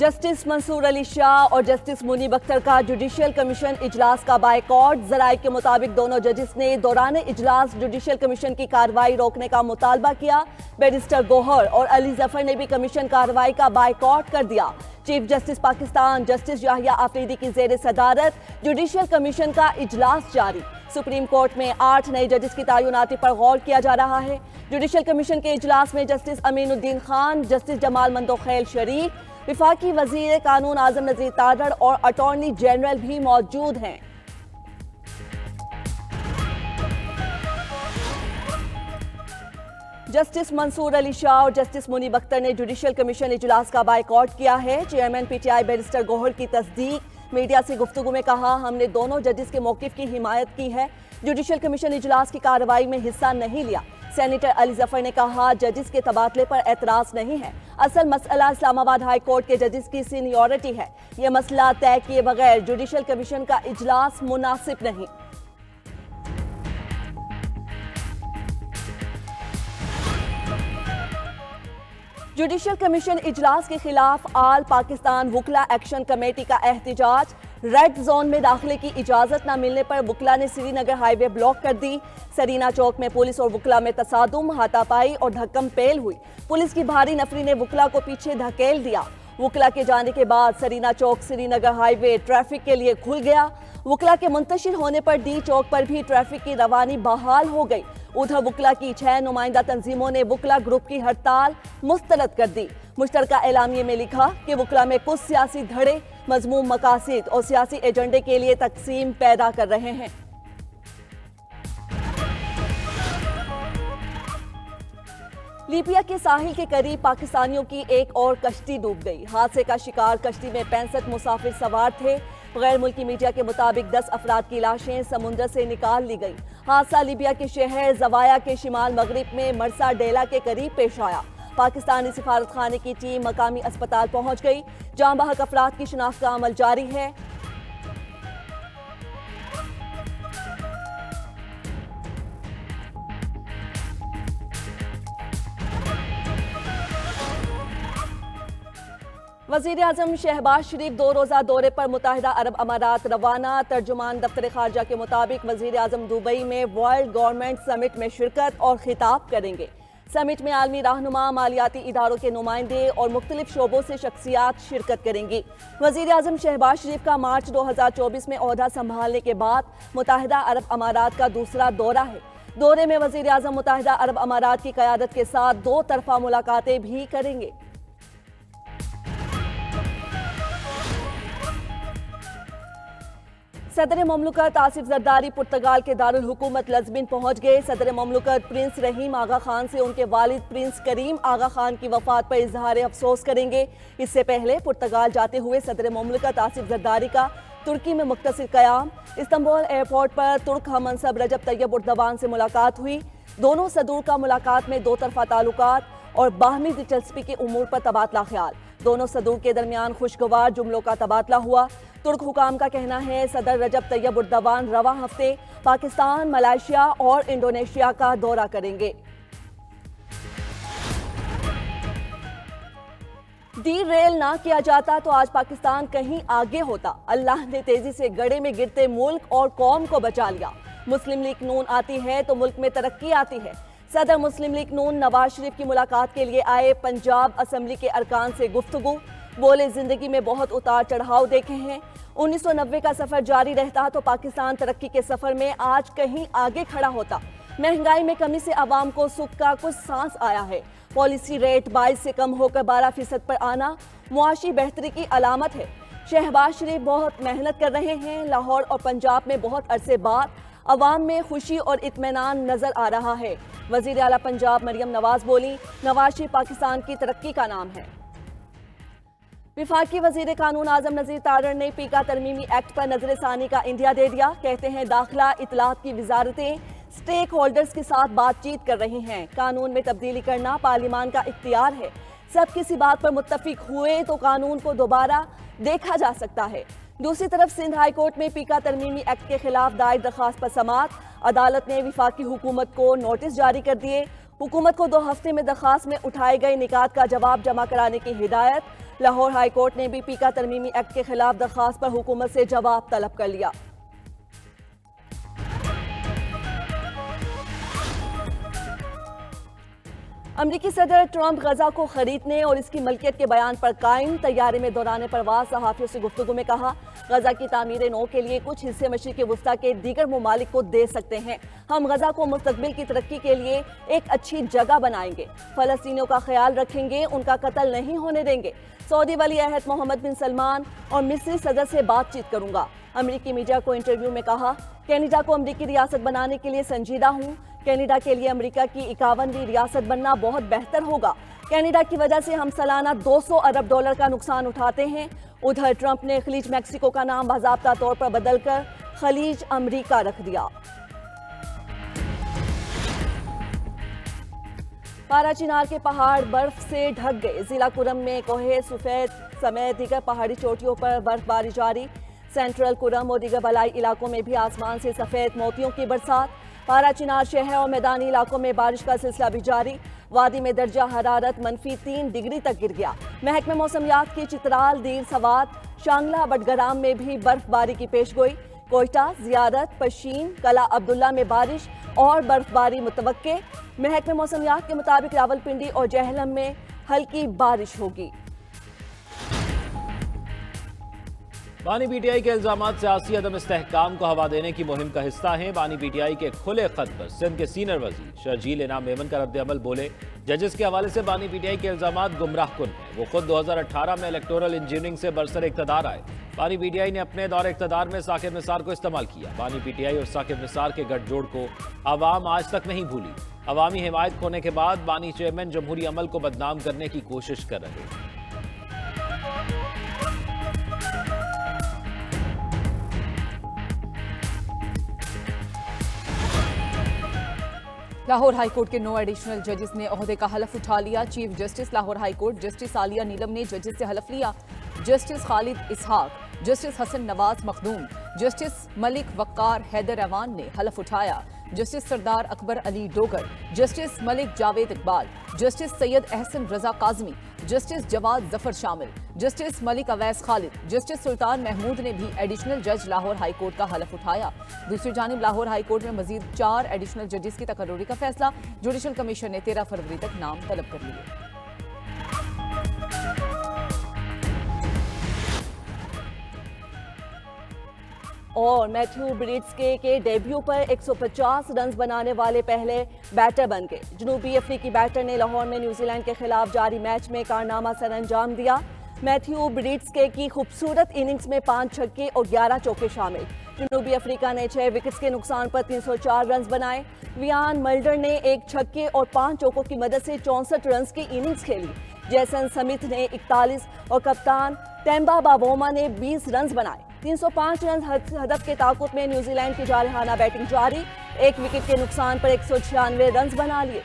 Justice Mansoor Ali Shah और justice Munib Akhtar का judicial commission इजलास का बायकॉट। ज़राए के मुताबिक दोनों जजिस ने दौरान इजलास जुडिशियल कमीशन की कार्रवाई रोकने का मुतालबा किया। बैरिस्टर गोहर और अली जफर ने भी कमीशन कार्रवाई का बायकॉट कर दिया। Chief justice Pakistan justice Yahya Afridi की जेर सदारत जुडिशियल कमीशन का इजलास जारी। सुप्रीम कोर्ट में 8 नए जजिस की तैनाती पर गौर किया जा रहा है। जुडिशियल कमीशन के इजलास में जस्टिस अमीनुद्दीन खान, जस्टिस जमाल मंदोखैल शरीफ, विफाकी वजीर कानून आजम नजीर तारड़ और अटॉर्नी जनरल भी मौजूद हैं। जस्टिस मंसूर अली शाह और जस्टिस मुनीब अख्तर ने जुडिशियल कमीशन इजलास का बायकॉट किया है। चेयरमैन पीटीआई बैरिस्टर गोहर की तस्दीक। मीडिया से गुफ्तगू में कहा, हमने दोनों जजिस के मौकिफ की हिमायत की है। जुडिशियल कमीशन इजलास की कार्रवाई में हिस्सा नहीं लिया। सेनेटर अली जफर ने कहा, जजिस के तबादले पर एतराज नहीं है। असल मसला इस्लामाबाद हाई कोर्ट के जजिस की सीनियरिटी है। यह मसला तय किए बगैर जुडिशियल कमीशन का इजलास मुनासिब नहीं। जुडिशियल कमीशन इजलास के खिलाफ आल पाकिस्तान वुकला एक्शन कमेटी का एहतजाज। रेड जोन में दाखिले की इजाजत न मिलने पर वुकला ने श्रीनगर हाईवे ब्लॉक कर दी। सरीना चौक में पुलिस और वुकला में तसादुम, हाथापाई और धक्कम पेल हुई। पुलिस की भारी नफरी ने वुकला को पीछे धकेल दिया। वुकला के जाने के बाद सरीना चौक श्रीनगर हाईवे ट्रैफिक के लिए खुल गया। वुकला के मुंतशिर होने पर डी चौक पर भी ट्रैफिक की रवानी बहाल हो गई। उधर वुकला की 6 नुमाइंदा तंजीमों ने वुकला ग्रुप की हड़ताल मुस्तरद कर दी। मुश्तरका एलामिये में लिखा कि वुकला में कुछ सियासी धड़े मजमूम मकासिद और सियासी एजेंडे के लिए तकसीम पैदा कर रहे हैं। लीबिया के साहिल के करीब पाकिस्तानियों की एक और कश्ती डूब गई। हादसे का शिकार कश्ती में 65 मुसाफिर सवार थे। गैर मुल्की मीडिया के मुताबिक 10 अफराद की लाशें समुद्र से निकाल ली गई। हादसा लीबिया के शहर जवाया के शिमाल मगरिब में मरसा डेला के करीब पेश आया। पाकिस्तानी सिफारत खाने की टीम मकामी अस्पताल पहुंच गई। जाँ बहक अफराद की शिनाख्त का अमल जारी है। वज़ीर आज़म शहबाज शरीफ 2 रोज़ा दौरे पर मुत्तहिदा अरब अमारात रवाना। तर्जुमान दफ्तर खारजा के मुताबिक वज़ीर आज़म दुबई में वर्ल्ड गवर्नमेंट समिट में शिरकत और खिताब करेंगे। समिट में आलमी रहनुमा, मालियाती इदारों के नुमाइंदे और मुख्तलिफ शोबों से शख्सियात शिरकत करेंगी। वज़ीर आज़म शहबाज शरीफ का मार्च 2024 में ओहदा संभालने के बाद मुत्तहिदा अरब अमारात का दूसरा दौरा है। दौरे में वज़ीर आज़म मुत्तहिदा अरब अमारात की क़यादत के साथ 2 तरफ़ा मुलाकातें भी करेंगे। सदर ममलकत आसिफ जरदारी पुर्तगाल के दारुल हुकूमत लज़्मिन पहुंच गए। सदर ममलकत प्रिंस रहीम आगा खान से उनके वालिद प्रिंस करीम आगा खान की वफात पर इजहार अफसोस करेंगे। इससे पहले पुर्तगाल जाते हुए सदर ममलकत आसिफ जरदारी का तुर्की में मुख्तसर क़याम। इस्तांबुल एयरपोर्ट पर तुर्क हममंसब रजब तैयब उर्दवान से मुलाकात हुई। दोनों सदूर का मुलाकात में 2 तरफ़ा ताल्लुकात और बाहमी दिलचस्पी के उमूर पर तबादला ख्याल। दोनों सदूर के दरमियान खुशगवार जुमलों का तबादला हुआ। तुर्क हुकाम का कहना है, सदर रजब तैयब उर्दवान रवां हफ्ते पाकिस्तान, मलेशिया और इंडोनेशिया का दौरा करेंगे। डी रेल ना किया जाता तो आज पाकिस्तान कहीं आगे होता। अल्लाह ने तेजी से गड्ढे में गिरते मुल्क और कौम को बचा लिया। मुस्लिम लीग नून आती है तो मुल्क में तरक्की आती है। सदर मुस्लिम लीग नून नवाज शरीफ की मुलाकात के लिए आए। पंजाब असम्बली के अरकान से गुफ्तगू। बोले, जिंदगी में बहुत उतार चढ़ाव देखे हैं। 1990 का सफर जारी रहता तो पाकिस्तान तरक्की के सफर में आज कहीं आगे खड़ा होता। महंगाई में कमी से आवाम को सुख का कुछ सांस आया है। पॉलिसी रेट 22 से कम होकर 12% पर आना मुआशी बेहतरी की अलामत है। शहबाज शरीफ बहुत मेहनत कर रहे हैं। लाहौर और पंजाब में बहुत अरसे बाद अवाम में खुशी और इत्मीनान नजर आ रहा है। वजीर आला पंजाब मरियम नवाज बोली, नवाज शरीफ पाकिस्तान की तरक्की का नाम है। विफाकी वजीर कानून आजम नजीर तारड़ ने पीका तरमीमी एक्ट पर नजरसानी का इंडिया दे दिया। कहते हैं, दाखिला इतलात की वजारतें स्टेक होल्डर्स के साथ बातचीत कर रही हैं। कानून में तब्दीली करना पार्लियामान का इख्तियार है। सब किसी बात पर मुत्तफिक हुए तो कानून को दोबारा देखा जा सकता है। दूसरी तरफ सिंध हाई कोर्ट में पीका तरमीमी एक्ट के खिलाफ दायर दरखास्त पर समाअत। अदालत ने विफाकी हुकूमत को नोटिस जारी कर दिए। हुकूमत को 2 हफ्ते में दरखास्त में उठाए गए निकात का जवाब जमा कराने की हिदायत। لاہور ہائی کورٹ نے بھی پیکا ترمیمی ایکٹ کے خلاف درخواست پر حکومت سے جواب طلب کر لیا۔ امریکی صدر ٹرمپ غزہ کو خریدنے اور اس کی ملکیت کے بیان پر قائم۔ طیارے میں دوران پرواز صحافیوں سے گفتگو میں کہا، غزہ کی تعمیر نو کے لیے کچھ حصے مشرق وسطیٰ کے دیگر ممالک کو دے سکتے ہیں۔ ہم غزہ کو مستقبل کی ترقی کے لیے ایک اچھی جگہ بنائیں گے، فلسطینیوں کا خیال رکھیں گے، ان کا قتل نہیں ہونے دیں گے۔ سعودی ولی عہد محمد بن سلمان اور مصری صدر سے بات چیت کروں گا۔ امریکی میڈیا کو انٹرویو میں کہا، کینیڈا کو امریکی ریاست بنانے کے لیے سنجیدہ ہوں۔ کینیڈا کے لیے امریکہ کی 51ویں ریاست بننا بہت بہتر ہوگا۔ کینیڈا کی وجہ سے ہم سالانہ $200 ارب کا نقصان اٹھاتے ہیں۔ ادھر ٹرمپ نے خلیج میکسیکو کا نام باضابطہ طور پر بدل کر خلیج امریکہ رکھ دیا۔ پارا چنار کے پہاڑ برف سے ڈھک گئے۔ ضلع کرم میں کوہ سفید سمیت دیگر پہاڑی چوٹیوں پر برف باری جاری۔ سینٹرل کرم اور دیگر بالائی علاقوں میں بھی آسمان سے سفید موتیوں کی برسات۔ پارا چنار شہر اور میدانی علاقوں میں بارش کا سلسلہ بھی جاری۔ وادی میں درجہ حرارت -3 ڈگری تک گر گیا۔ محکمہ موسمیات کی چترال، دیر سوات، شانگلہ بٹگرام میں بھی برف باری کی پیش گوئی۔ کوئٹہ، زیارت، پشین، قلعہ عبداللہ میں بارش اور برف باری متوقع۔ محکمہ موسمیات کے مطابق راولپنڈی اور جہلم میں ہلکی بارش ہوگی۔ بانی پی ٹی آئی کے الزامات سیاسی عدم استحکام کو ہوا دینے کی مہم کا حصہ ہیں۔ بانی پی ٹی آئی کے کھلے خط پر سندھ کے سینئر وزیر شرجیل انعام میمن کا رد عمل بولے، ججز کے حوالے سے بانی پی ٹی آئی کے الزامات گمراہ کن ہیں۔ وہ خود 2018 میں الیکٹورل انجینئرنگ سے برسر اقتدار آئے۔ بانی پی ٹی آئی نے اپنے دور اقتدار میں ثاقب نثار کو استعمال کیا۔ بانی پی ٹی آئی اور ثاقب نثار کے گٹھ جوڑ کو عوام آج تک نہیں بھولی۔ عوامی حمایت کھونے کے بعد بانی چیئرمین جمہوری عمل کو بدنام کرنے کی کوشش کر رہے ہیں۔ لاہور ہائی کورٹ کے 9 ایڈیشنل ججز نے عہدے کا حلف اٹھا لیا۔ Chief justice Lahore high court justice Aalia Neelum نے ججز سے حلف لیا۔ Justice Khalid Ishaq, justice Hasan Nawaz Makhdoom, justice Malik Waqar Haider Awan نے حلف اٹھایا۔ Justice Sardar Akbar Ali Dogar, justice Malik Javed Iqbal, justice Syed Ahsan Raza Kazmi, justice Jawad Zafar شامل، جسٹس ملک اویس خالد، جسٹس سلطان محمود نے بھی ایڈیشنل جج لاہور ہائی کورٹ کا حلف اٹھایا۔ دوسری جانب لاہور ہائی کورٹ میں مزید 4 ایڈیشنل ججز کی تقرری کا فیصلہ، جوڈیشل کمیشن نے 13 فروری تک نام طلب کر لیے۔ اور میتھیو بریڈسکے کے ڈیبیو پر 150 رنز بنانے والے پہلے بیٹر بن گئے۔ جنوبی افریقی بیٹر نے لاہور میں نیوزی لینڈ کے خلاف جاری میچ میں کارنامہ سر انجام دیا۔ میتھیو بریڈسکے کی خوبصورت اننگز میں 5 چھکے اور 11 چوکے شامل۔ جنوبی افریقہ نے 6 وکٹس کے نقصان پر 304 رنز بنائے۔ ویان ملڈر نے 1 چھکے اور 5 چوکوں کی مدد سے 64 رنز کی اننگز کھیلی۔ جیسن سمتھ نے 41 اور کپتان ٹیمبا باووما نے 20 رنز بنائے۔ 305 رنز ہدف کے تعاقب میں نیوزی لینڈ کی جارحانہ بیٹنگ جاری۔ 1 وکٹ کے نقصان پر 196 رنز بنا لیے۔